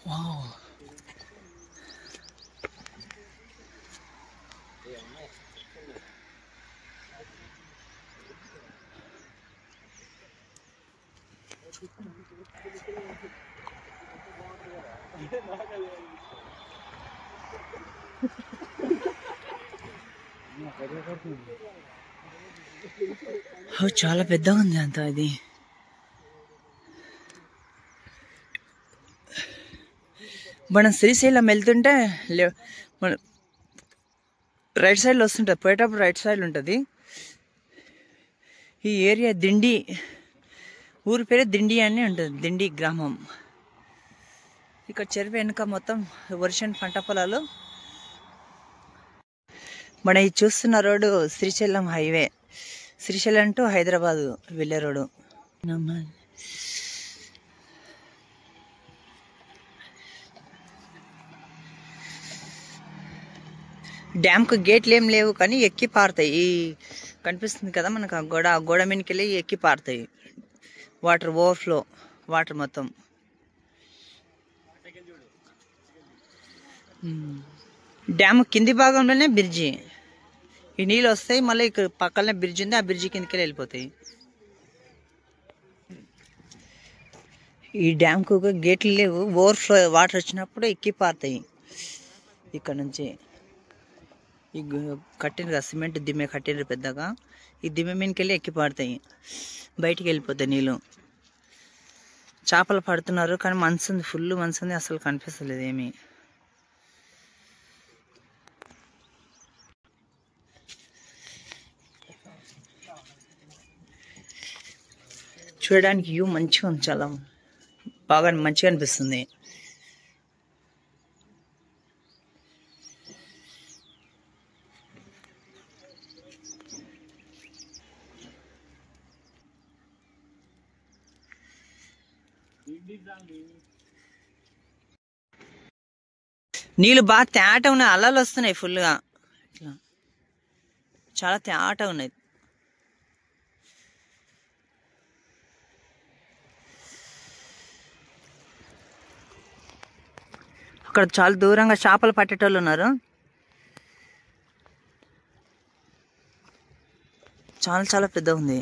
Wow. చాలా పెద్దగా ఉంది అంత ఇది. మనం శ్రీశైలం వెళ్తుంటే మన రైట్ సైడ్లో వస్తుంటుంది, పోయేటప్పుడు రైట్ సైడ్లో ఉంటుంది. ఈ ఏరియా దిండి, ఊరి పేరు దిండి అని ఉంటుంది, దిండి గ్రామం. ఇక్కడ చెరువు వెనుక మొత్తం వర్షం పంట పొలాలు. మన ఇది చూస్తున్న road Srisailam highway, Srisailam to Hyderabad వెళ్ళే రోడ్డు. డ్యామ్కు గేట్లు ఏం లేవు కానీ ఎక్కి పారుతాయి. ఈ కనిపిస్తుంది కదా మనకు ఆ గోడ మీదకి వెళ్ళి ఎక్కి పారుతాయి. వాటర్ ఓవర్ఫ్లో, వాటర్ మొత్తం. డ్యామ్ కింది భాగంలోనే బ్రిడ్జి. ఈ నీళ్ళు వస్తాయి, మళ్ళీ ఇక్కడ పక్కనే బ్రిడ్జ్ ఉంది, ఆ బ్రిడ్జి కిందకి వెళ్ళిపోతాయి. ఈ డ్యామ్కు గేట్లు లేవు, ఓవర్ఫ్లో వాటర్ వచ్చినప్పుడు ఎక్కి పారుతాయి. ఇక్కడ నుంచి ఈ కట్టిన కదా సిమెంట్ దిమ్మె కట్టిన పెద్దగా, ఈ దిమ్మె మీదకి వెళ్ళి ఎక్కి పారుతాయి, బయటికి వెళ్ళిపోతాయి నీళ్ళు. చేపలు పడుతున్నారు కానీ మనసు ఉంది, ఫుల్ మనసు ఉంది, అసలు కనిపిస్తలేదు ఏమీ. చూడడానికి వ్యూ మంచిగా ఉంది, చాలా బాగా మంచిగా అనిపిస్తుంది. నీళ్ళు బాగా తేట ఉన్నాయి, అలలు వస్తున్నాయి ఫుల్గా, చాలా తేట ఉన్నాయి. అక్కడ చాలా దూరంగా చేపలు పట్టేటోళ్ళు ఉన్నారు. చాలా చాలా పెద్ద ఉంది.